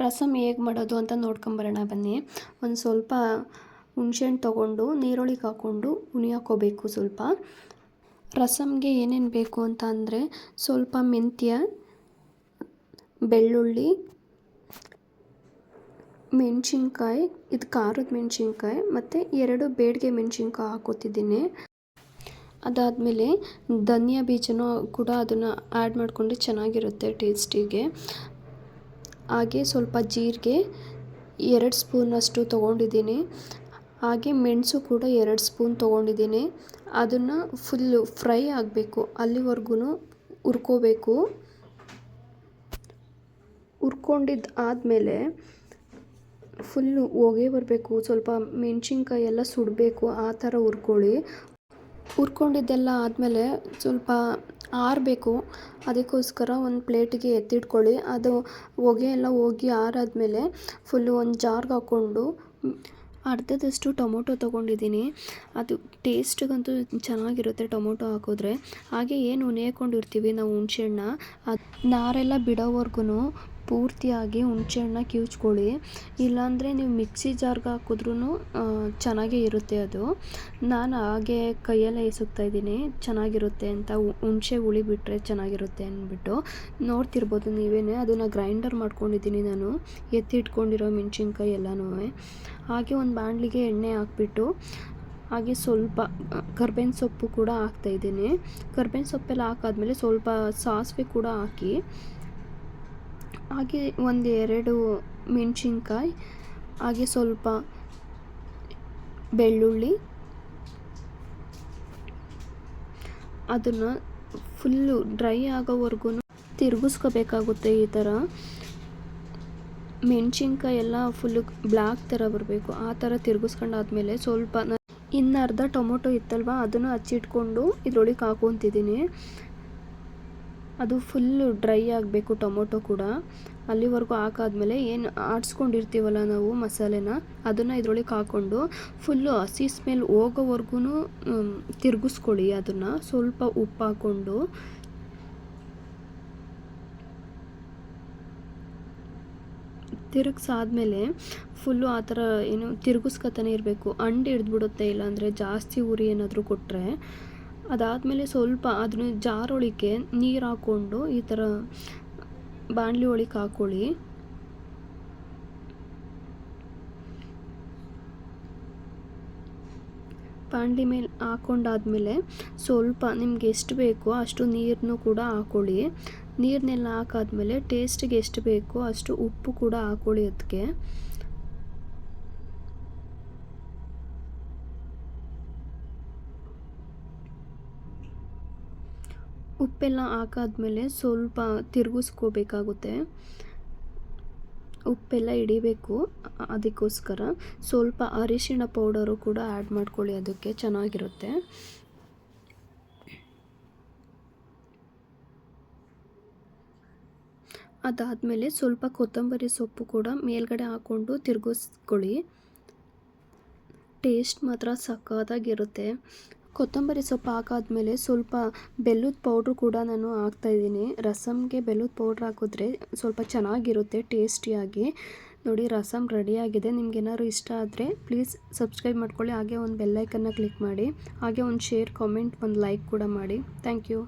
ರಸಮ್ ಹೇಗೆ ಮಾಡೋದು ಅಂತ ನೋಡ್ಕೊಂಬರೋಣ ಬನ್ನಿ. ಒಂದು ಸ್ವಲ್ಪ ಹುಣಸೆಹಣ್ಣು ತೊಗೊಂಡು ನೀರೊಳಗೆ ಹಾಕ್ಕೊಂಡು ಹುಣಿಯಾಕೋಬೇಕು. ಸ್ವಲ್ಪ ರಸಮ್ಗೆ ಏನೇನು ಬೇಕು ಅಂತ ಅಂದರೆ ಸ್ವಲ್ಪ ಮೆಂತ್ಯ, ಬೆಳ್ಳುಳ್ಳಿ, ಮೆಣಸಿನ್ಕಾಯಿ, ಇದು ಖಾರದ ಮೆಣಸಿನ್ಕಾಯಿ ಮತ್ತು 2 ಬೇಡಿಗೆ ಮೆಣಸಿನ್ಕಾಯಿ ಹಾಕೋತಿದ್ದೀನಿ. ಅದಾದಮೇಲೆ ಧನಿಯಾ ಬೀಜನೂ ಕೂಡ ಅದನ್ನು ಆ್ಯಡ್ ಮಾಡಿಕೊಂಡ್ರೆ ಚೆನ್ನಾಗಿರುತ್ತೆ ಟೇಸ್ಟಿಗೆ. ಹಾಗೆ ಸ್ವಲ್ಪ ಜೀರಿಗೆ 2 ಸ್ಪೂನಷ್ಟು ತೊಗೊಂಡಿದ್ದೀನಿ. ಹಾಗೆ ಮೆಣಸು ಕೂಡ 2 ಸ್ಪೂನ್ ತೊಗೊಂಡಿದ್ದೀನಿ. ಅದನ್ನು ಫುಲ್ಲು ಫ್ರೈ ಆಗಬೇಕು, ಅಲ್ಲಿವರೆಗೂ ಹುರ್ಕೋಬೇಕು. ಹುರ್ಕೊಂಡಿದ್ದು ಆದಮೇಲೆ ಫುಲ್ಲು ಹೊಗೆ ಬರಬೇಕು, ಸ್ವಲ್ಪ ಮೆಣಸಿನ್ಕಾಯಿ ಎಲ್ಲ ಸುಡಬೇಕು, ಆ ಥರ ಹುರ್ಕೊಳ್ಳಿ. ಹುರ್ಕೊಂಡಿದ್ದೆಲ್ಲ ಆದಮೇಲೆ ಸ್ವಲ್ಪ ಆರಬೇಕು, ಅದಕ್ಕೋಸ್ಕರ ಒಂದು ಪ್ಲೇಟಿಗೆ ಎತ್ತಿಟ್ಕೊಳ್ಳಿ. ಅದು ಹೊಗೆ ಎಲ್ಲ ಹೋಗಿ ಆರಾದಮೇಲೆ ಫುಲ್ಲು ಒಂದು ಜಾರ್ಗೆ ಹಾಕ್ಕೊಂಡು ಅರ್ಧದಷ್ಟು ಟೊಮೊಟೊ ತೊಗೊಂಡಿದ್ದೀನಿ. ಅದು ಟೇಸ್ಟಿಗಂತೂ ಚೆನ್ನಾಗಿರುತ್ತೆ ಟೊಮೊಟೊ ಹಾಕಿದ್ರೆ. ಹಾಗೆ ಏನು ಹುಣಿಕೊಂಡಿರ್ತೀವಿ ನಾವು ಹುಣಸೆಹಣ್ಣ, ಅದು ನಾರೆಲ್ಲ ಬಿಡೋವರೆಗೂ ಪೂರ್ತಿಯಾಗಿ ಹುಣಸೆಹಣ್ಣ ಕಿವುಚ್ಕೊಳ್ಳಿ. ಇಲ್ಲಾಂದರೆ ನೀವು ಮಿಕ್ಸಿ ಜಾರ್ಗೆ ಹಾಕಿದ್ರೂ ಚೆನ್ನಾಗೇ ಇರುತ್ತೆ ಅದು. ನಾನು ಹಾಗೆ ಕೈಯಲ್ಲೇ ಇಸುಕ್ತಾಯಿದ್ದೀನಿ ಚೆನ್ನಾಗಿರುತ್ತೆ ಅಂತ, ಹುಣಸೆ ಹುಳಿ ಬಿಟ್ಟರೆ ಚೆನ್ನಾಗಿರುತ್ತೆ ಅಂದ್ಬಿಟ್ಟು. ನೋಡ್ತಿರ್ಬೋದು ನೀವೇ, ಅದನ್ನು ಗ್ರೈಂಡರ್ ಮಾಡ್ಕೊಂಡಿದ್ದೀನಿ ನಾನು, ಎತ್ತಿಟ್ಕೊಂಡಿರೋ ಮೆಣಸಿನ್ಕಾಯಿ ಎಲ್ಲನೂ. ಹಾಗೆ ಒಂದು ಬಾಣಲಿಗೆ ಎಣ್ಣೆ ಹಾಕ್ಬಿಟ್ಟು ಹಾಗೆ ಸ್ವಲ್ಪ ಕರ್ಬೇವಿನ ಸೊಪ್ಪು ಕೂಡ ಹಾಕ್ತಾಯಿದ್ದೀನಿ. ಕರ್ಬೇವಿನ ಸೊಪ್ಪೆಲ್ಲ ಹಾಕಾದ್ಮೇಲೆ ಸ್ವಲ್ಪ ಸಾಸಿವೆ ಕೂಡ ಹಾಕಿ, ಹಾಗೆ 1-2 ಮೆಣಸಿನ್ಕಾಯಿ, ಹಾಗೆ ಸ್ವಲ್ಪ ಬೆಳ್ಳುಳ್ಳಿ, ಅದನ್ನು ಫುಲ್ಲು ಡ್ರೈ ಆಗೋವರೆಗೂ ತಿರುಗಿಸ್ಕೋಬೇಕಾಗುತ್ತೆ. ಈ ಥರ ಮೆಣಸಿನ್ಕಾಯಿ ಎಲ್ಲ ಫುಲ್ಲು ಬ್ಲ್ಯಾಕ್ ಥರ ಬರಬೇಕು, ಆ ಥರ ತಿರುಗಿಸ್ಕೊಂಡಾದ್ಮೇಲೆ ಸ್ವಲ್ಪ ಇನ್ನು ಅರ್ಧ ಟೊಮೊಟೊ ಇತ್ತಲ್ವ, ಅದನ್ನು ಹಚ್ಚಿಟ್ಕೊಂಡು ಇದ್ರೊಳಗೆ ಹಾಕೊತಿದ್ದೀನಿ. ಅದು ಫುಲ್ಲು ಡ್ರೈ ಆಗಬೇಕು ಟೊಮೊಟೊ ಕೂಡ. ಅಲ್ಲಿವರೆಗೂ ಹಾಕಾದ್ಮೇಲೆ ಏನು ಆಡಿಸ್ಕೊಂಡಿರ್ತೀವಲ್ಲ ನಾವು ಮಸಾಲೆನ, ಅದನ್ನು ಇದ್ರೊಳಗೆ ಹಾಕ್ಕೊಂಡು ಫುಲ್ಲು ಹಸಿ ಸ್ಮೆಲ್ ಹೋಗೋವರೆಗೂ ತಿರುಗಿಸ್ಕೊಳ್ಳಿ. ಅದನ್ನು ಸ್ವಲ್ಪ ಉಪ್ಪು ಹಾಕ್ಕೊಂಡು ತಿರುಗಿಸಾದ್ಮೇಲೆ ಫುಲ್ಲು ಆ ಥರ ಏನು ತಿರುಗಿಸ್ಕೊತಾನೆ ಇರಬೇಕು, ಅಂಡು ಹಿಡಿದ್ಬಿಡುತ್ತೆ ಇಲ್ಲಾಂದರೆ ಜಾಸ್ತಿ ಉರಿ ಏನಾದರೂ ಕೊಟ್ಟರೆ. ಅದಾದಮೇಲೆ ಸ್ವಲ್ಪ ಅದನ್ನ ಜಾರೊಳಗೆ ನೀರು ಹಾಕ್ಕೊಂಡು ಈ ಥರ ಬಾಣಲಿ ಒಳಗೆ ಹಾಕ್ಕೊಳ್ಳಿ. ಬಾಣಲಿ ಮೇಲೆ ಹಾಕ್ಕೊಂಡಾದ್ಮೇಲೆ ಸ್ವಲ್ಪ ನಿಮ್ಗೆ ಎಷ್ಟು ಬೇಕೋ ಅಷ್ಟು ನೀರನ್ನು ಕೂಡ ಹಾಕ್ಕೊಳ್ಳಿ. ನೀರನ್ನೆಲ್ಲ ಹಾಕಾದ್ಮೇಲೆ ಟೇಸ್ಟಿಗೆ ಎಷ್ಟು ಬೇಕೋ ಅಷ್ಟು ಉಪ್ಪು ಕೂಡ ಹಾಕ್ಕೊಳ್ಳಿ. ಅದಕ್ಕೆ ಉಪ್ಪೆಲ್ಲ ಹಾಕಾದ್ಮೇಲೆ ಸ್ವಲ್ಪ ತಿರುಗಿಸ್ಕೋಬೇಕಾಗುತ್ತೆ, ಉಪ್ಪೆಲ್ಲ ಹಿಡಿಬೇಕು. ಅದಕ್ಕೋಸ್ಕರ ಸ್ವಲ್ಪ ಅರಿಶಿಣ ಪೌಡರು ಕೂಡ ಆ್ಯಡ್ ಮಾಡ್ಕೊಳ್ಳಿ, ಅದಕ್ಕೆ ಚೆನ್ನಾಗಿರುತ್ತೆ. ಅದಾದಮೇಲೆ ಸ್ವಲ್ಪ ಕೊತ್ತಂಬರಿ ಸೊಪ್ಪು ಕೂಡ ಮೇಲ್ಗಡೆ ಹಾಕ್ಕೊಂಡು ತಿರುಗಿಸ್ಕೊಳ್ಳಿ. ಟೇಸ್ಟ್ ಮಾತ್ರ ಸಖತ್ತಾಗಿರುತ್ತೆ. ಕೊತ್ತಂಬರಿ ಸೊಪ್ಪು ಹಾಕಾದ್ಮೇಲೆ ಸ್ವಲ್ಪ ಬೆಲ್ಲದ ಪೌಡ್ರು ಕೂಡ ನಾನು ಹಾಕ್ತಾಯಿದ್ದೀನಿ. ರಸಮ್ಗೆ ಬೆಲ್ಲದ ಪೌಡ್ರ್ ಹಾಕಿದ್ರೆ ಸ್ವಲ್ಪ ಚೆನ್ನಾಗಿರುತ್ತೆ ಟೇಸ್ಟಿಯಾಗಿ. ನೋಡಿ, ರಸಮ್ ರೆಡಿಯಾಗಿದೆ. ನಿಮ್ಗೇನಾದ್ರು ಇಷ್ಟ ಆದರೆ ಪ್ಲೀಸ್ ಸಬ್ಸ್ಕ್ರೈಬ್ ಮಾಡ್ಕೊಳ್ಳಿ. ಹಾಗೆ ಒಂದು ಬೆಲ್ಲೈಕನ್ನ ಕ್ಲಿಕ್ ಮಾಡಿ. ಹಾಗೆ ಒಂದು ಶೇರ್, ಕಾಮೆಂಟ್, ಒಂದು ಲೈಕ್ ಕೂಡ ಮಾಡಿ. Thank you.